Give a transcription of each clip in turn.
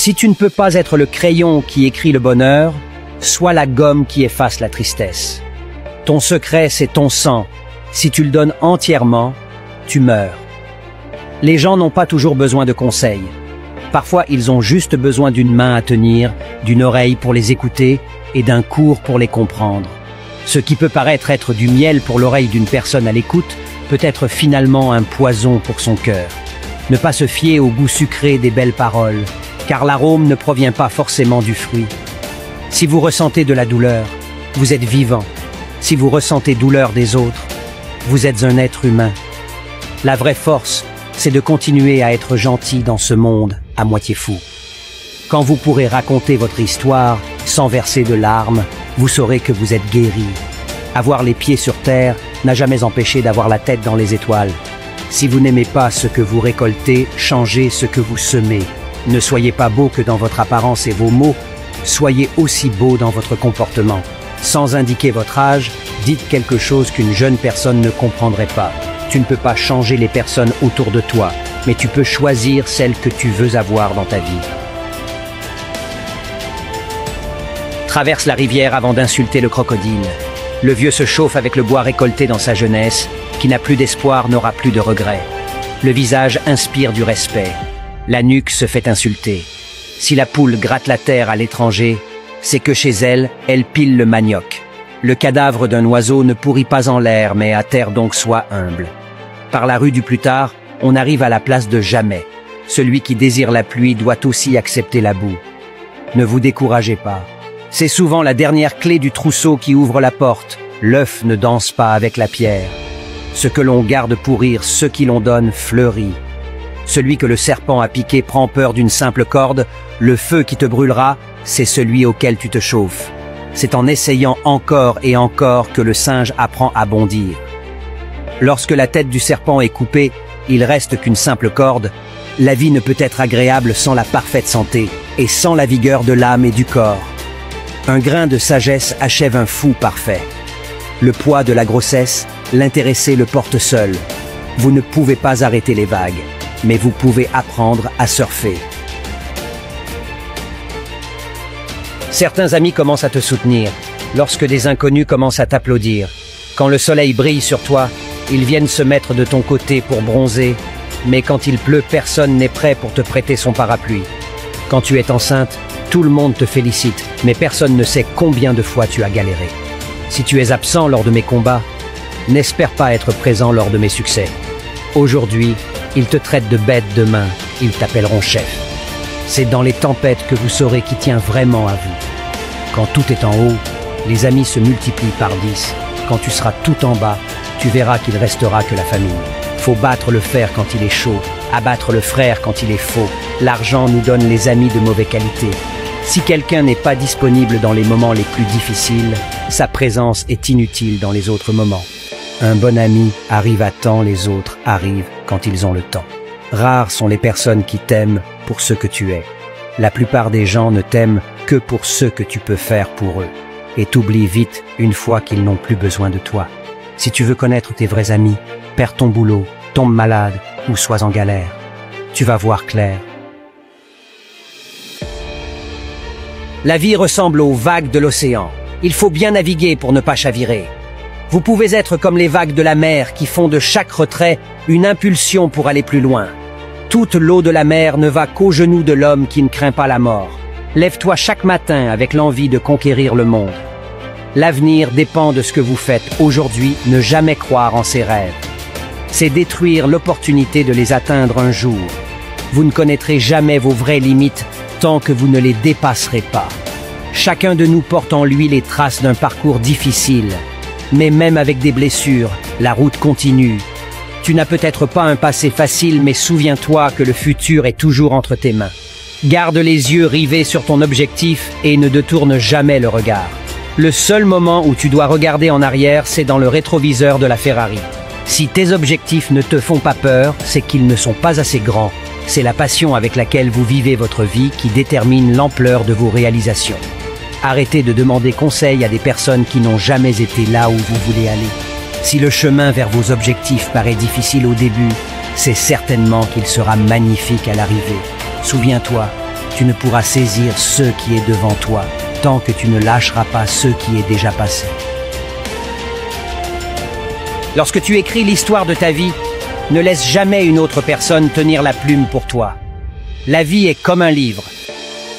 Si tu ne peux pas être le crayon qui écrit le bonheur, sois la gomme qui efface la tristesse. Ton secret, c'est ton sang. Si tu le donnes entièrement, tu meurs. Les gens n'ont pas toujours besoin de conseils. Parfois, ils ont juste besoin d'une main à tenir, d'une oreille pour les écouter et d'un cours pour les comprendre. Ce qui peut paraître être du miel pour l'oreille d'une personne à l'écoute peut être finalement un poison pour son cœur. Ne pas se fier au goût sucré des belles paroles, car l'arôme ne provient pas forcément du fruit. Si vous ressentez de la douleur, vous êtes vivant. Si vous ressentez douleur des autres, vous êtes un être humain. La vraie force, c'est de continuer à être gentil dans ce monde à moitié fou. Quand vous pourrez raconter votre histoire sans verser de larmes, vous saurez que vous êtes guéri. Avoir les pieds sur terre n'a jamais empêché d'avoir la tête dans les étoiles. Si vous n'aimez pas ce que vous récoltez, changez ce que vous semez. Ne soyez pas beau que dans votre apparence et vos mots, soyez aussi beau dans votre comportement. Sans indiquer votre âge, dites quelque chose qu'une jeune personne ne comprendrait pas. Tu ne peux pas changer les personnes autour de toi, mais tu peux choisir celle que tu veux avoir dans ta vie. Traverse la rivière avant d'insulter le crocodile. Le vieux se chauffe avec le bois récolté dans sa jeunesse. Qui n'a plus d'espoir n'aura plus de regrets. Le visage inspire du respect. La nuque se fait insulter. Si la poule gratte la terre à l'étranger, c'est que chez elle, elle pile le manioc. Le cadavre d'un oiseau ne pourrit pas en l'air, mais à terre donc sois humble. Par la rue du plus tard, on arrive à la place de jamais. Celui qui désire la pluie doit aussi accepter la boue. Ne vous découragez pas. C'est souvent la dernière clé du trousseau qui ouvre la porte. L'œuf ne danse pas avec la pierre. Ce que l'on garde pourrir, ce qui l'on donne fleurit. Celui que le serpent a piqué prend peur d'une simple corde. Le feu qui te brûlera, c'est celui auquel tu te chauffes. C'est en essayant encore et encore que le singe apprend à bondir. Lorsque la tête du serpent est coupée, il reste qu'une simple corde. La vie ne peut être agréable sans la parfaite santé et sans la vigueur de l'âme et du corps. Un grain de sagesse achève un fou parfait. Le poids de la grossesse, l'intéressé le porte seul. Vous ne pouvez pas arrêter les vagues, mais vous pouvez apprendre à surfer. Certains amis commencent à te soutenir, lorsque des inconnus commencent à t'applaudir. Quand le soleil brille sur toi, ils viennent se mettre de ton côté pour bronzer, mais quand il pleut, personne n'est prêt pour te prêter son parapluie. Quand tu es enceinte, tout le monde te félicite, mais personne ne sait combien de fois tu as galéré. Si tu es absent lors de mes combats, n'espère pas être présent lors de mes succès. Aujourd'hui, ils te traitent de bête, demain, ils t'appelleront chef. C'est dans les tempêtes que vous saurez qui tient vraiment à vous. Quand tout est en haut, les amis se multiplient par 10. Quand tu seras tout en bas, tu verras qu'il restera que la famille. Faut battre le fer quand il est chaud, abattre le frère quand il est faux. L'argent nous donne les amis de mauvaise qualité. Si quelqu'un n'est pas disponible dans les moments les plus difficiles, sa présence est inutile dans les autres moments. Un bon ami arrive à temps, les autres arrivent quand ils ont le temps. Rares sont les personnes qui t'aiment pour ce que tu es. La plupart des gens ne t'aiment que pour ce que tu peux faire pour eux. Et t'oublient vite une fois qu'ils n'ont plus besoin de toi. Si tu veux connaître tes vrais amis, perds ton boulot, tombe malade ou sois en galère. Tu vas voir clair. La vie ressemble aux vagues de l'océan. Il faut bien naviguer pour ne pas chavirer. Vous pouvez être comme les vagues de la mer qui font de chaque retrait une impulsion pour aller plus loin. Toute l'eau de la mer ne va qu'aux genoux de l'homme qui ne craint pas la mort. Lève-toi chaque matin avec l'envie de conquérir le monde. L'avenir dépend de ce que vous faites aujourd'hui, ne jamais croire en ses rêves. C'est détruire l'opportunité de les atteindre un jour. Vous ne connaîtrez jamais vos vraies limites tant que vous ne les dépasserez pas. Chacun de nous porte en lui les traces d'un parcours difficile. Mais même avec des blessures, la route continue. Tu n'as peut-être pas un passé facile, mais souviens-toi que le futur est toujours entre tes mains. Garde les yeux rivés sur ton objectif et ne détourne jamais le regard. Le seul moment où tu dois regarder en arrière, c'est dans le rétroviseur de la Ferrari. Si tes objectifs ne te font pas peur, c'est qu'ils ne sont pas assez grands. C'est la passion avec laquelle vous vivez votre vie qui détermine l'ampleur de vos réalisations. Arrêtez de demander conseil à des personnes qui n'ont jamais été là où vous voulez aller. Si le chemin vers vos objectifs paraît difficile au début, c'est certainement qu'il sera magnifique à l'arrivée. Souviens-toi, tu ne pourras saisir ce qui est devant toi tant que tu ne lâcheras pas ce qui est déjà passé. Lorsque tu écris l'histoire de ta vie, ne laisse jamais une autre personne tenir la plume pour toi. La vie est comme un livre.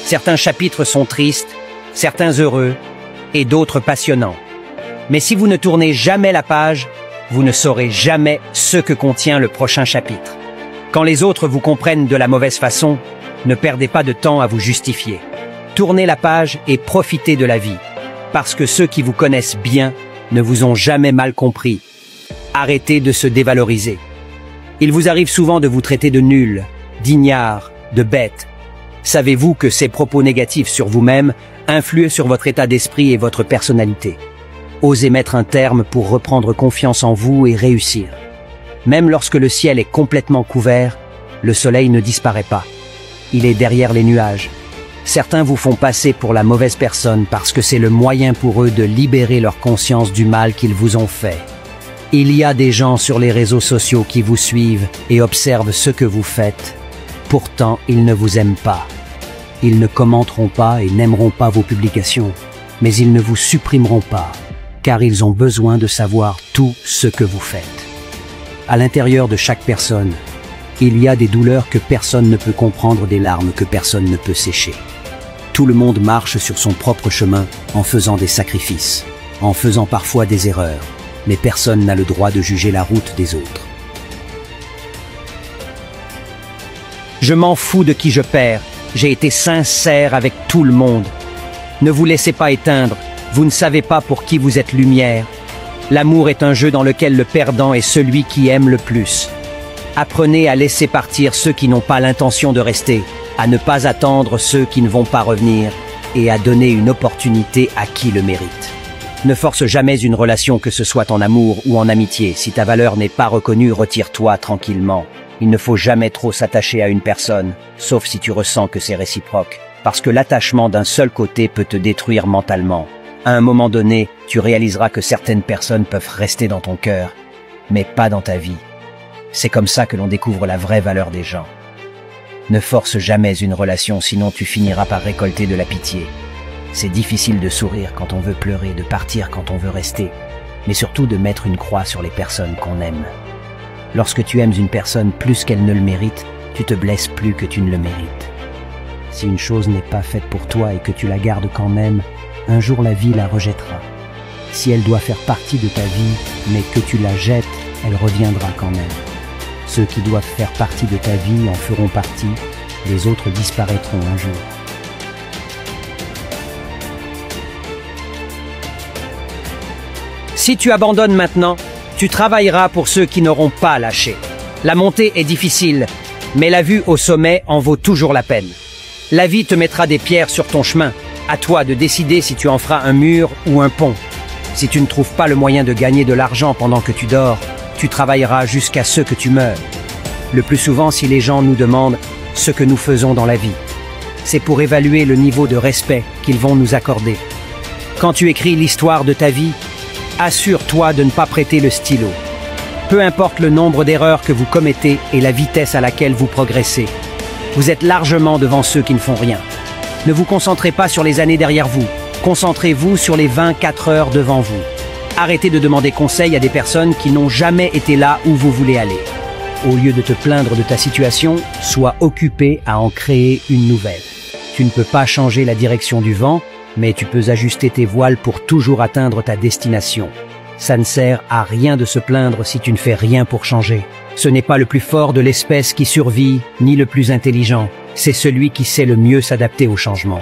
Certains chapitres sont tristes, certains heureux et d'autres passionnants. Mais si vous ne tournez jamais la page, vous ne saurez jamais ce que contient le prochain chapitre. Quand les autres vous comprennent de la mauvaise façon, ne perdez pas de temps à vous justifier. Tournez la page et profitez de la vie, parce que ceux qui vous connaissent bien ne vous ont jamais mal compris. Arrêtez de se dévaloriser. Il vous arrive souvent de vous traiter de nul, d'ignare, de bête. Savez-vous que ces propos négatifs sur vous-même influent sur votre état d'esprit et votre personnalité? Osez mettre un terme pour reprendre confiance en vous et réussir. Même lorsque le ciel est complètement couvert, le soleil ne disparaît pas. Il est derrière les nuages. Certains vous font passer pour la mauvaise personne parce que c'est le moyen pour eux de libérer leur conscience du mal qu'ils vous ont fait. Il y a des gens sur les réseaux sociaux qui vous suivent et observent ce que vous faites. Pourtant, ils ne vous aiment pas. Ils ne commenteront pas et n'aimeront pas vos publications, mais ils ne vous supprimeront pas, car ils ont besoin de savoir tout ce que vous faites. À l'intérieur de chaque personne, il y a des douleurs que personne ne peut comprendre, des larmes que personne ne peut sécher. Tout le monde marche sur son propre chemin en faisant des sacrifices, en faisant parfois des erreurs, mais personne n'a le droit de juger la route des autres. Je m'en fous de qui je perds, j'ai été sincère avec tout le monde. Ne vous laissez pas éteindre, vous ne savez pas pour qui vous êtes lumière. L'amour est un jeu dans lequel le perdant est celui qui aime le plus. Apprenez à laisser partir ceux qui n'ont pas l'intention de rester, à ne pas attendre ceux qui ne vont pas revenir et à donner une opportunité à qui le mérite. Ne force jamais une relation, que ce soit en amour ou en amitié. Si ta valeur n'est pas reconnue, retire-toi tranquillement. Il ne faut jamais trop s'attacher à une personne, sauf si tu ressens que c'est réciproque, parce que l'attachement d'un seul côté peut te détruire mentalement. À un moment donné, tu réaliseras que certaines personnes peuvent rester dans ton cœur, mais pas dans ta vie. C'est comme ça que l'on découvre la vraie valeur des gens. Ne force jamais une relation, sinon tu finiras par récolter de la pitié. C'est difficile de sourire quand on veut pleurer, de partir quand on veut rester, mais surtout de mettre une croix sur les personnes qu'on aime. Lorsque tu aimes une personne plus qu'elle ne le mérite, tu te blesses plus que tu ne le mérites. Si une chose n'est pas faite pour toi et que tu la gardes quand même, un jour la vie la rejettera. Si elle doit faire partie de ta vie, mais que tu la jettes, elle reviendra quand même. Ceux qui doivent faire partie de ta vie en feront partie, les autres disparaîtront un jour. Si tu abandonnes maintenant, tu travailleras pour ceux qui n'auront pas lâché. La montée est difficile, mais la vue au sommet en vaut toujours la peine. La vie te mettra des pierres sur ton chemin. À toi de décider si tu en feras un mur ou un pont. Si tu ne trouves pas le moyen de gagner de l'argent pendant que tu dors, tu travailleras jusqu'à ce que tu meurs. Le plus souvent, si les gens nous demandent ce que nous faisons dans la vie, c'est pour évaluer le niveau de respect qu'ils vont nous accorder. Quand tu écris l'histoire de ta vie, assure-toi de ne pas prêter le stylo. Peu importe le nombre d'erreurs que vous commettez et la vitesse à laquelle vous progressez, vous êtes largement devant ceux qui ne font rien. Ne vous concentrez pas sur les années derrière vous, concentrez-vous sur les 24 heures devant vous. Arrêtez de demander conseil à des personnes qui n'ont jamais été là où vous voulez aller. Au lieu de te plaindre de ta situation, sois occupé à en créer une nouvelle. Tu ne peux pas changer la direction du vent, mais tu peux ajuster tes voiles pour toujours atteindre ta destination. Ça ne sert à rien de se plaindre si tu ne fais rien pour changer. Ce n'est pas le plus fort de l'espèce qui survit, ni le plus intelligent. C'est celui qui sait le mieux s'adapter au changement.